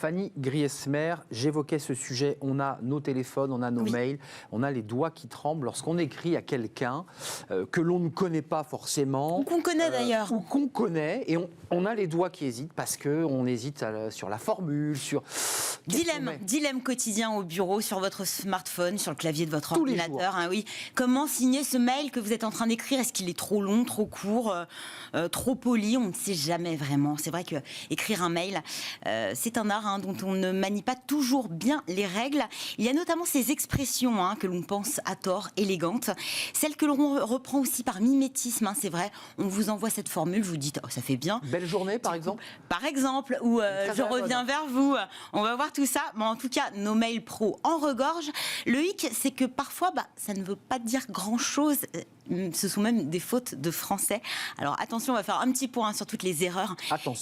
Fanny Griesmer, j'évoquais ce sujet, on a nos téléphones, on a nos mails, on a les doigts qui tremblent lorsqu'on écrit à quelqu'un que l'on ne connaît pas forcément. Ou qu'on connaît d'ailleurs. Ou qu'on connaît, et on a les doigts qui hésitent parce qu'on hésite sur la formule, sur... Dilemme quotidien au bureau, sur votre smartphone, sur le clavier de votre ordinateur. Hein, oui. Comment signer ce mail que vous êtes en train d'écrire? Est-ce qu'il est trop long, trop court, trop poli? On ne sait jamais vraiment. C'est vrai que écrire un mail, c'est un art dont on ne manie pas toujours bien les règles. Il y a notamment ces expressions que l'on pense à tort, élégantes, celles que l'on reprend aussi par mimétisme. C'est vrai, on vous envoie cette formule, vous dites ça fait bien. Belle journée, par exemple. Par exemple, ou je reviens vers vous. On va voir tout ça. Bon, en tout cas, nos mails pro en regorgent. Le hic, c'est que parfois, ça ne veut pas dire grand-chose. Ce sont même des fautes de français. Alors attention, on va faire un petit point sur toutes les erreurs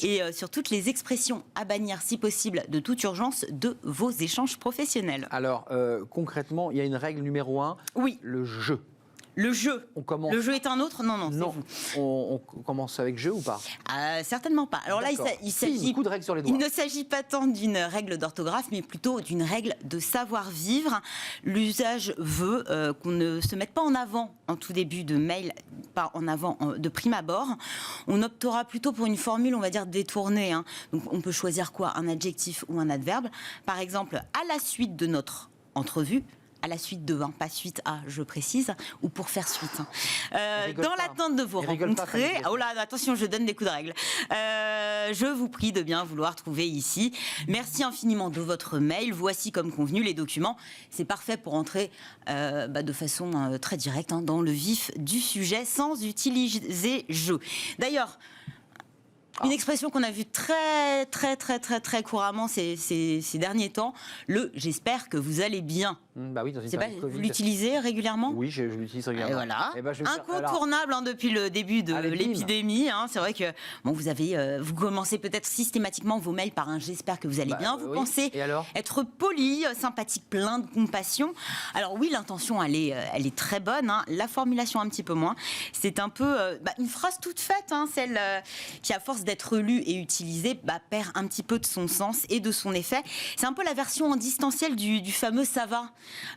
et sur toutes les expressions à bannir, si possible, de toute urgence, de vos échanges professionnels. Alors, concrètement, il y a une règle numéro 1. Oui. Le jeu. Le jeu. Le jeu est un autre? Non, c'est vous. On commence avec jeu ou pas? Certainement pas. Alors là, il s'agit. Coup de règle sur les doigts. Il ne s'agit pas tant d'une règle d'orthographe, mais plutôt d'une règle de savoir-vivre. L'usage veut qu'on ne se mette pas en avant en tout début de mail, pas en avant de prime abord. On optera plutôt pour une formule, on va dire, détournée. Donc on peut choisir quoi? Un adjectif ou un adverbe. Par exemple, à la suite de notre entrevue. À la suite de, pas suite à, je précise, ou pour faire suite. Dans l'attente de vous rencontrer... Oh là, attention, je donne des coups de règle. Je vous prie de bien vouloir trouver ici. Merci infiniment de votre mail. Voici, comme convenu, les documents. C'est parfait pour entrer de façon très directe dans le vif du sujet, sans utiliser jeu. D'ailleurs... Une expression qu'on a vue très couramment ces derniers temps, le « j'espère que vous allez bien ». Oui, dans une période Covid. Vous l'utilisez régulièrement? Oui, je l'utilise régulièrement. Et voilà. Incontournable depuis le début de l'épidémie. C'est vrai que vous commencez peut-être systématiquement vos mails par un « j'espère que vous allez bien ». Vous pensez être poli, sympathique, plein de compassion. Alors oui, l'intention, elle est très bonne. La formulation, un petit peu moins. C'est un peu une phrase toute faite, celle qui, à force d'être lue et utilisée, perd un petit peu de son sens et de son effet. C'est un peu la version en distanciel du fameux « ça va ».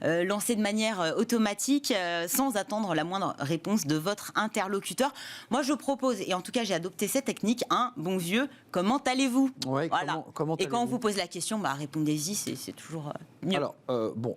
Lancé de manière automatique sans attendre la moindre réponse de votre interlocuteur. Moi, je propose, et en tout cas, j'ai adopté cette technique, un bon vieux « comment allez-vous ?» Voilà. Comment et quand on vous pose la question, répondez-y, c'est toujours mieux. Alors,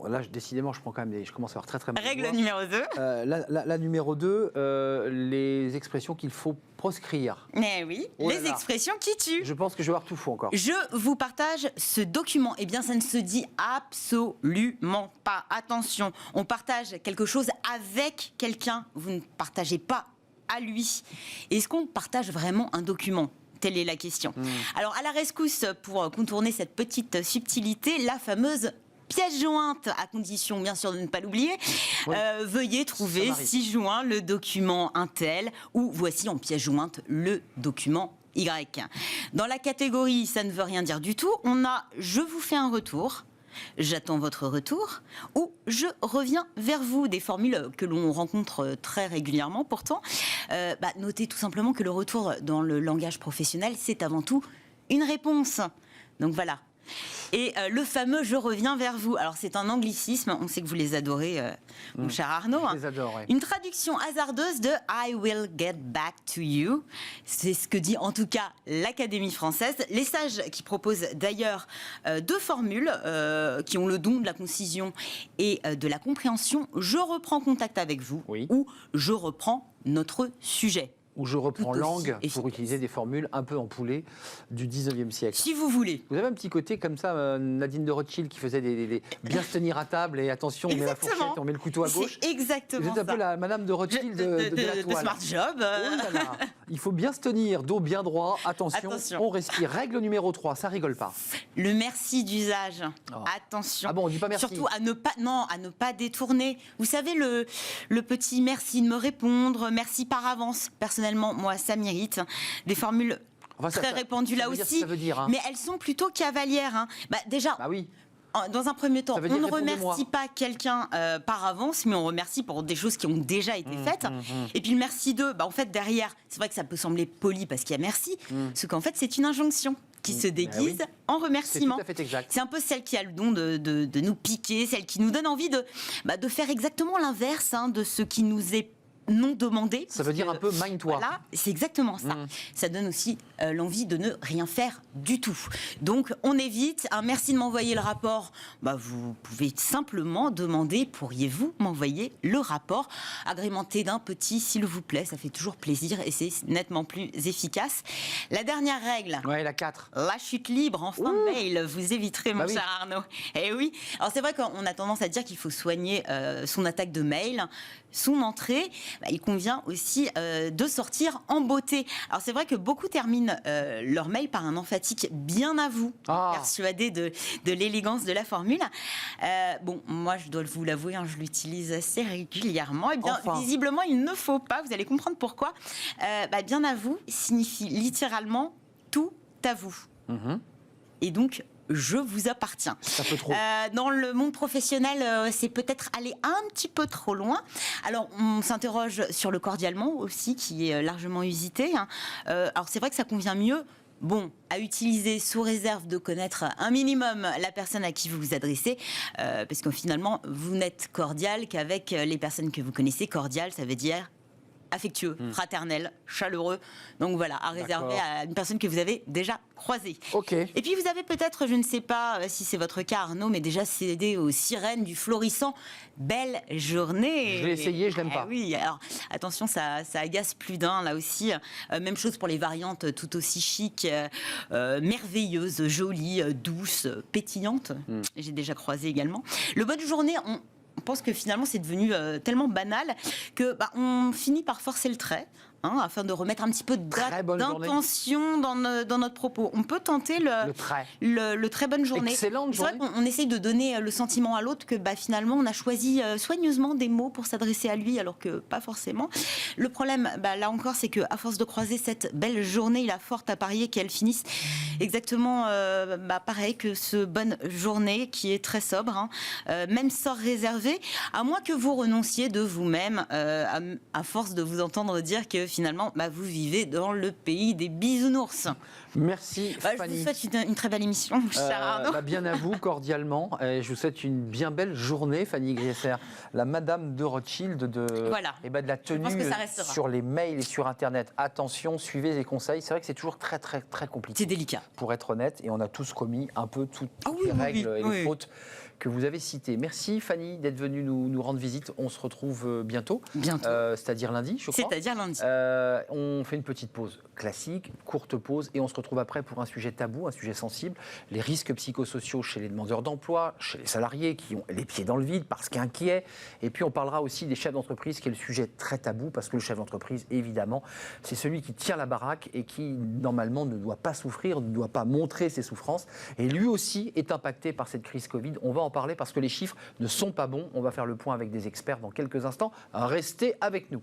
là, décidément, je commence à avoir très mal. Règle numéro 2. La numéro 2, les expressions qu'il faut proscrire. Mais oui, les expressions qui tuent. Je pense que je vais avoir tout faux encore. Je vous partage ce document. Eh bien, ça ne se dit absolument pas. Attention, on partage quelque chose avec quelqu'un. Vous ne partagez pas à lui. Est-ce qu'on partage vraiment un document ? Telle est la question. Alors, à la rescousse, pour contourner cette petite subtilité, la fameuse pièce jointe, à condition bien sûr de ne pas l'oublier. Veuillez trouver ci-joint le document Intel ou voici en pièce jointe le document Y. Dans la catégorie ça ne veut rien dire du tout, on a je vous fais un retour, j'attends votre retour ou je reviens vers vous, des formules que l'on rencontre très régulièrement pourtant. Notez tout simplement que le retour dans le langage professionnel c'est avant tout une réponse. Donc voilà. Et le fameux « je reviens vers vous ». Alors, c'est un anglicisme, on sait que vous les adorez, mon cher Arnaud. Je les adore, oui. Une traduction hasardeuse de « I will get back to you ». C'est ce que dit en tout cas l'Académie française. Les sages qui proposent d'ailleurs deux formules qui ont le don de la concision et de la compréhension. « Je reprends contact avec vous » ou « je reprends notre sujet ». Où je reprends langue pour utiliser des formules un peu empoulées du 19e siècle. Si vous voulez. Vous avez un petit côté comme ça, Nadine de Rothschild qui faisait des bien se tenir à table et attention, on met la fourchette, on met le couteau à gauche. C'est exactement ça. Vous êtes un peu la Madame de Rothschild de la toile. Smart Job. Oh là là. Il faut bien se tenir, dos bien droit, attention. On respire. Règle numéro 3, ça rigole pas. Le merci d'usage. Attention. Ah bon, on dit pas merci. Surtout à ne pas détourner. Vous savez, le petit merci de me répondre, merci par avance. Personnellement, moi, ça m'irrite. Des formules très répandues là aussi, mais elles sont plutôt cavalières. Déjà, dans un premier temps, on ne remercie pas quelqu'un par avance, mais on remercie pour des choses qui ont déjà été faites. Et puis le merci d'eux, en fait, derrière, c'est vrai que ça peut sembler poli parce qu'il y a merci, ce qu'en fait, c'est une injonction qui se déguise en C'est remerciement. tout à fait exact. C'est un peu celle qui a le don de nous piquer, celle qui nous donne envie de faire exactement l'inverse de ce qui nous est non demandé. Ça veut dire un peu mind-toi. Voilà, c'est exactement ça. Ça donne aussi l'envie de ne rien faire du tout. Donc, on évite. Un merci de m'envoyer le rapport. Vous pouvez simplement demander, pourriez-vous m'envoyer le rapport agrémenté d'un petit, s'il vous plaît. Ça fait toujours plaisir et c'est nettement plus efficace. La dernière règle. Ouais, la 4. La chute libre en fin de mail, vous éviterez, mon oui. cher Arnaud. Eh oui. Alors c'est vrai qu'on a tendance à dire qu'il faut soigner son attaque de mail, son entrée. Il convient aussi de sortir en beauté. Alors c'est vrai que beaucoup terminent leur mail par un emphatique bien à vous, persuadé de l'élégance de la formule. Moi je dois vous l'avouer, je l'utilise assez régulièrement. Et bien visiblement il ne faut pas. Vous allez comprendre pourquoi. Bien à vous signifie littéralement tout à vous. Et donc je vous appartiens. Ça peut trop. Dans le monde professionnel, c'est peut-être aller un petit peu trop loin. Alors, on s'interroge sur le cordialement aussi, qui est largement usité. Alors, c'est vrai que ça convient mieux. À utiliser sous réserve de connaître un minimum la personne à qui vous vous adressez, parce que finalement, vous n'êtes cordial qu'avec les personnes que vous connaissez. Cordial, ça veut dire affectueux, fraternel, chaleureux. Donc voilà, à réserver à une personne que vous avez déjà croisée. Et puis vous avez peut-être, je ne sais pas si c'est votre cas Arnaud, mais déjà cédé aux sirènes du florissant belle journée. Je l'ai essayé, je l'aime pas. Oui, alors attention, ça agace plus d'un là aussi. Même chose pour les variantes tout aussi chic, merveilleuses, jolies, douces, pétillantes. J'ai déjà croisé également. Le bonne journée, on pense que finalement c'est devenu tellement banal que on finit par forcer le trait. Afin de remettre un petit peu d'intention dans notre propos. On peut tenter le très bonne journée. Excellente journée. C'est vrai qu'on essaye de donner le sentiment à l'autre que finalement on a choisi soigneusement des mots pour s'adresser à lui alors que pas forcément. Le problème, là encore, c'est qu'à force de croiser cette belle journée, il a fort à parier qu'elle finisse exactement pareil que ce bonne journée qui est très sobre. Même sort réservé, à moins que vous renonciez de vous-même à force de vous entendre dire que finalement, vous vivez dans le pays des bisounours. Merci Fanny. Je vous souhaite une très belle émission, cher Arnaud. Bien à vous, cordialement. Je vous souhaite une bien belle journée, Fanny Griesser, la Madame de Rothschild de la tenue sur les mails et sur Internet. Attention, suivez les conseils. C'est vrai que c'est toujours très, très, très compliqué. C'est délicat. Pour être honnête, et on a tous commis un peu toutes les règles et les fautes que vous avez citées. Merci Fanny d'être venue nous rendre visite. On se retrouve bientôt. C'est-à-dire lundi, je crois. C'est-à-dire lundi. On fait une petite pause classique, courte pause, et on se retrouve après pour un sujet tabou, un sujet sensible, les risques psychosociaux chez les demandeurs d'emploi, chez les salariés qui ont les pieds dans le vide parce qu'inquiets. Et puis on parlera aussi des chefs d'entreprise, qui est le sujet très tabou, parce que le chef d'entreprise, évidemment, c'est celui qui tient la baraque et qui, normalement, ne doit pas souffrir, ne doit pas montrer ses souffrances. Et lui aussi est impacté par cette crise Covid. On va en parler parce que les chiffres ne sont pas bons. On va faire le point avec des experts dans quelques instants. Restez avec nous.